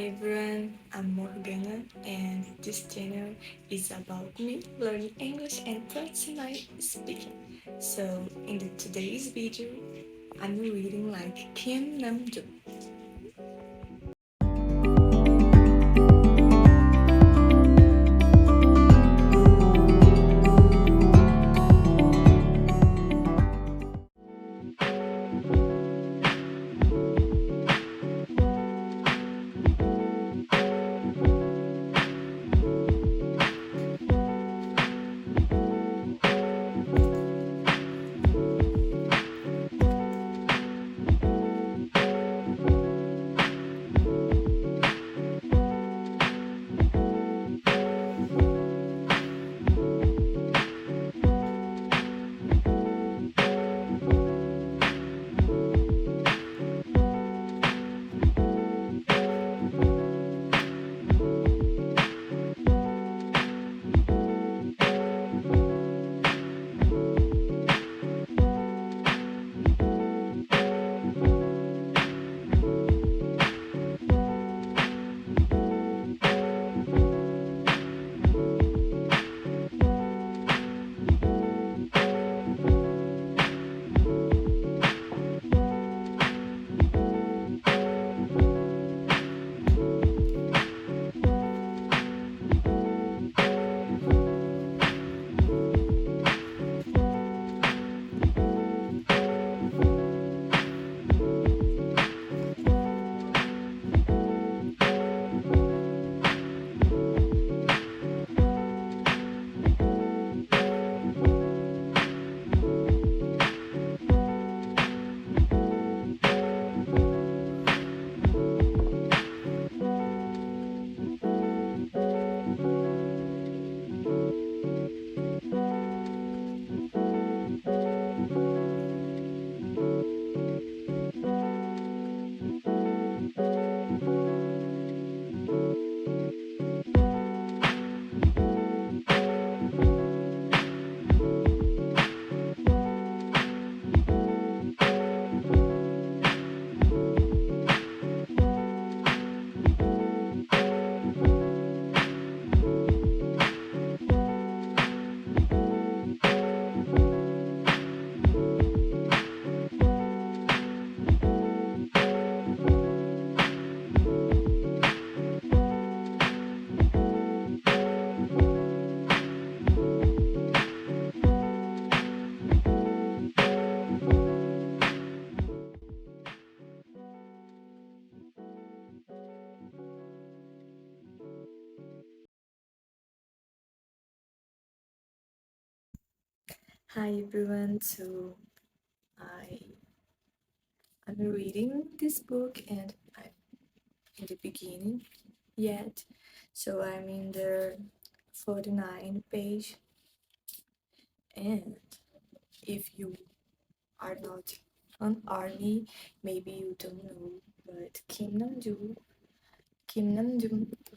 everyone, I'm Morgana, and this channel is about me learning English and practicing my speaking. So, in today's video, I'm reading like Kim Namjoon. Hi everyone, I I'm reading this book and I'm in the beginning yet, so I'm in the 49 page. And if you are not an army, maybe you don't know, but Kim Namjoon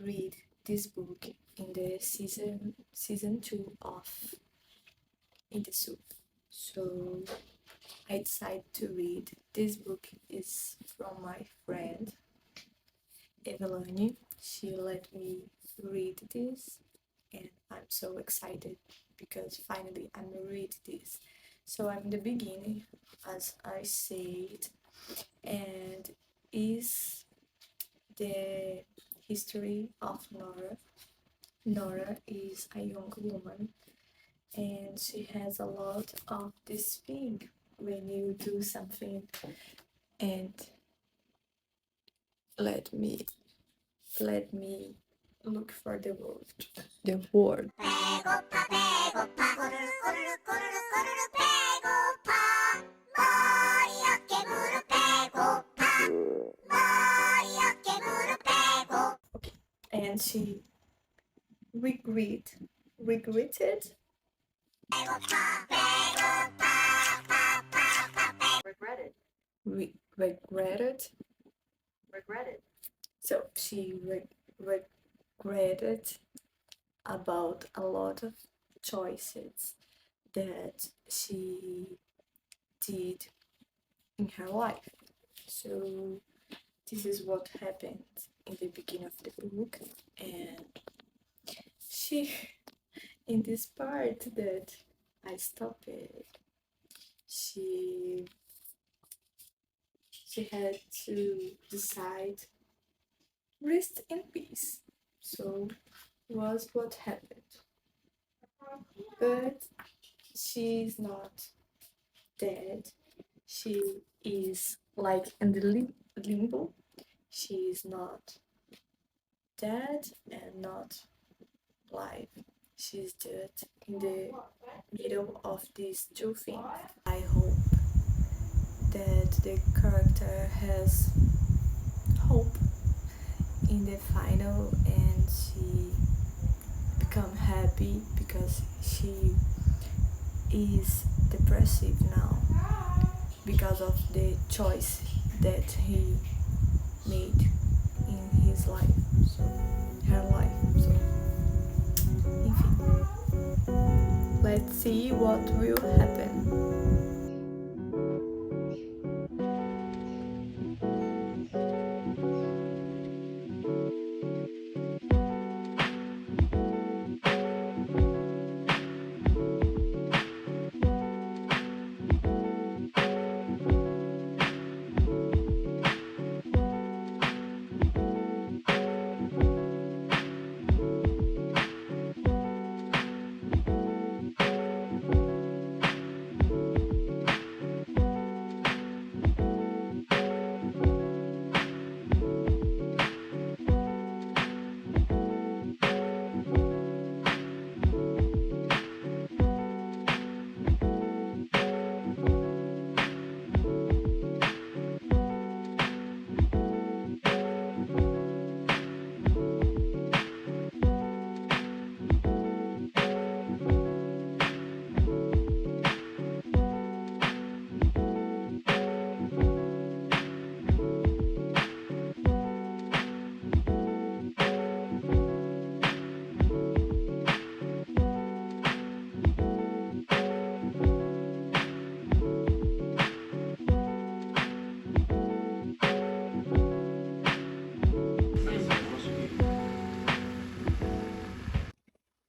read this book in the season 2 of In the Soup. So I decided to read. This book is from my friend Evelyn. She let me read this, and I'm so excited because finally I'm gonna read this. So I'm the beginning, as I said, and is the history of Nora. Nora is a young woman, and she has a lot of this thing when you do something. And let me let me look for the word. The word. 배고파 배고파 꼬르르 꼬르르 꼬르르 배고파 머리 어깨 무릎 배고파 머리 어깨 무릎 배고 Okay. And she regretted 배고파 배고파 파파파 regretted. So she regretted about a lot of choices that she did in her life. So this is what happened in the beginning of the book, and she, in this part that I stopped it, she she had to decide rest in peace. So was what happened. But she's not dead. She is like in the limbo. She is not dead and not alive. She's just in the middle of these two things. I hope that the character has hope in the final and she become happy because she is depressive now because of the choice that he made in his life, so her life. So, enfim, let's see what will happen.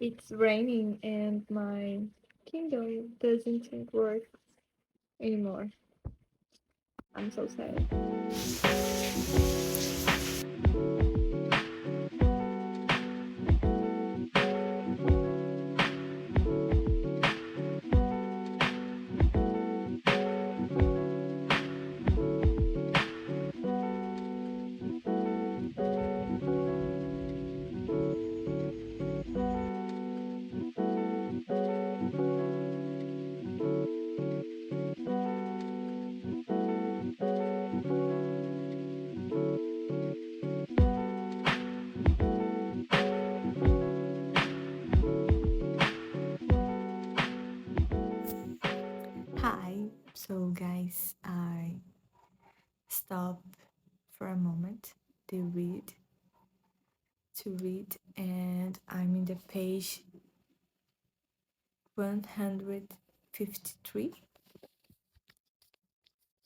It's raining and my Kindle doesn't work anymore. I'm so sad. Hi, so guys, I stop for a moment to read, and I'm in the page 153,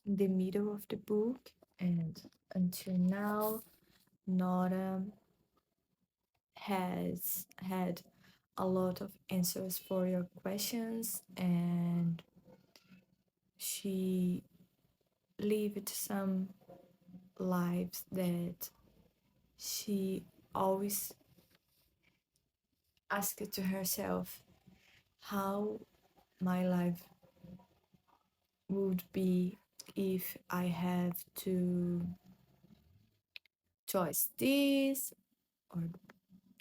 in the middle of the book, and until now, Nora has had a lot of answers for your questions, and she lived some lives that she always asked to herself how my life would be if I have to choose this or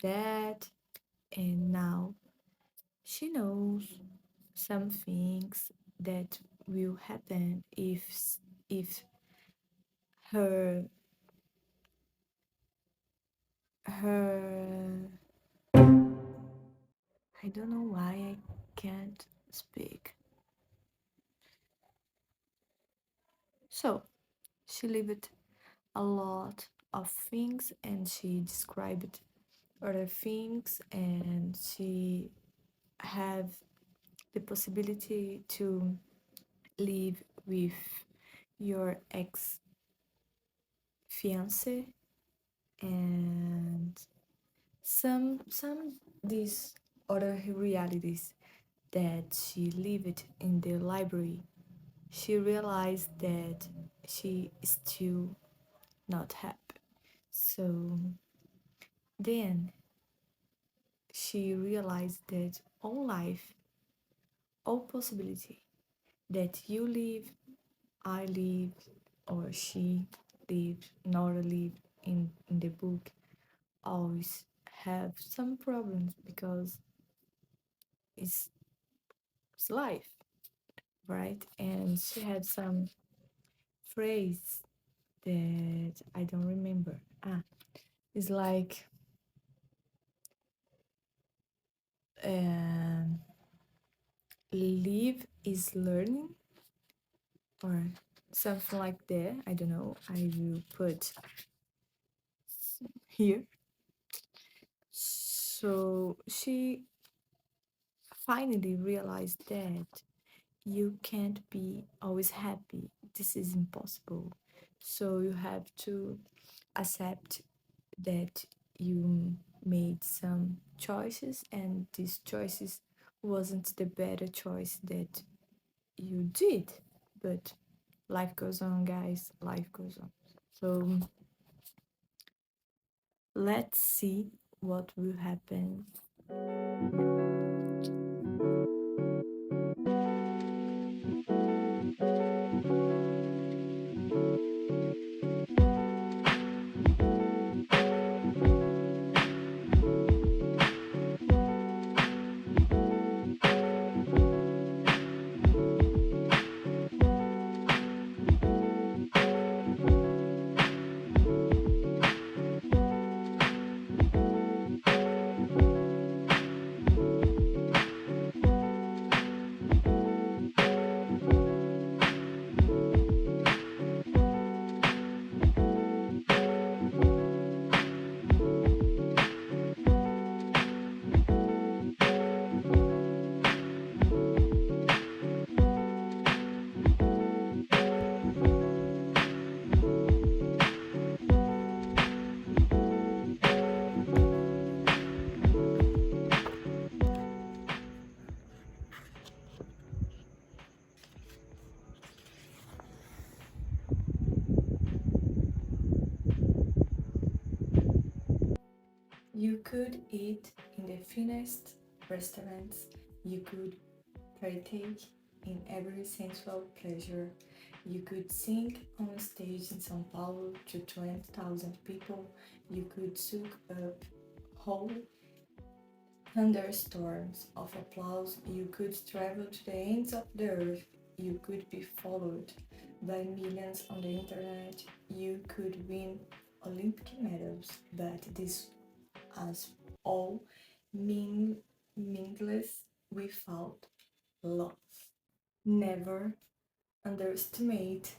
that. And now she knows some things that will happen if her her I don't know why I can't speak. So she lived a lot of things and she described other things, and she have the possibility to live with your ex fiance, and some these other realities that she lived in the library. She realized that she is still not happy. So then she realized that all life, all possibility that you live, I live, or she lived, Nora lived in the book always have some problems because it's, it's life, right? And she had some phrase that I don't remember. It's like um, live is learning or something like that. I don't know. I will put here. So she finally realized that you can't be always happy. This is impossible. So you have to accept that you made some choices and these choices wasn't the better choice that you did. But life goes on, guys. Life goes on. So let's see what will happen. You could eat in the finest restaurants, you could partake in every sensual pleasure, you could sing on a stage in São Paulo to 20,000 people, you could soak up whole thunderstorms of applause, you could travel to the ends of the earth, you could be followed by millions on the internet, you could win Olympic medals, but this as all meaningless without love. Never underestimate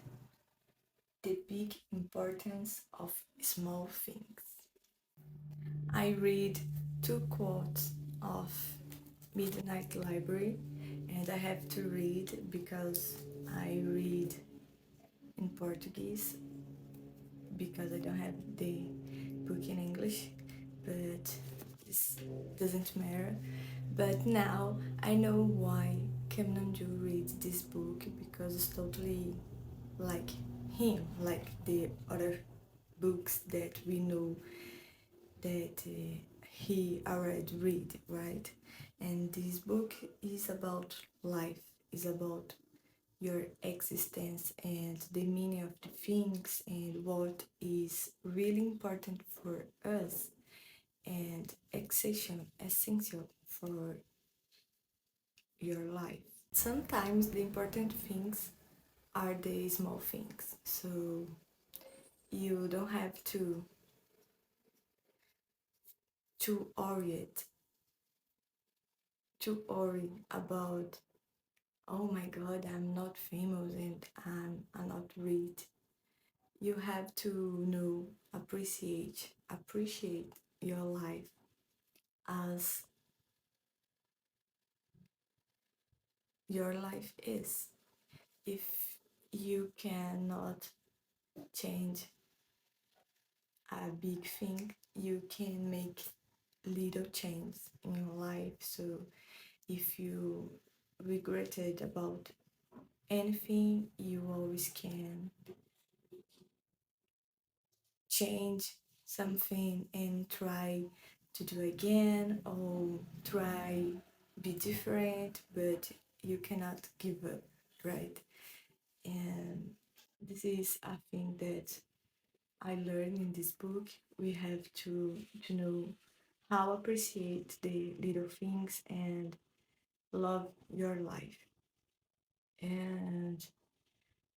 the big importance of small things. I read two quotes of Midnight Library and I have to read because I read in Portuguese because I don't have the book in English, but this doesn't matter. But now I know why Kim Namjoon reads this book because it's totally like him, like the other books that we know that he already read, right? And this book is about life, is about your existence and the meaning of the things and what is really important for us and essential for your life. Sometimes the important things are the small things, so you don't have to worry about, oh my god, I'm not famous and I'm not rich. You have to know, appreciate your life as your life is. If you cannot change a big thing, you can make little changes in your life. So if you regretted about anything, you always can change something and try to do again, or try be different, but you cannot give up, right? And this is a thing that I learned in this book. We have to know how appreciate the little things and love your life. And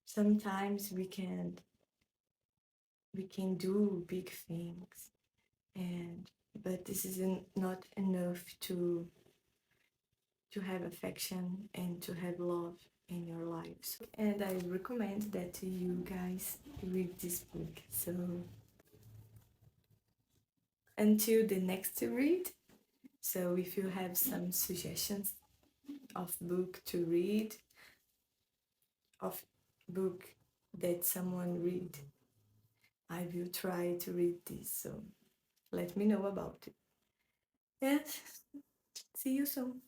sometimes we can do big things, and but this isn't not enough to have affection and to have love in your lives. And I recommend that you guys read this book. So until the next read, so if you have some suggestions of book to read, of book that someone read, I will try to read this. So let me know about it. Yes, see you soon.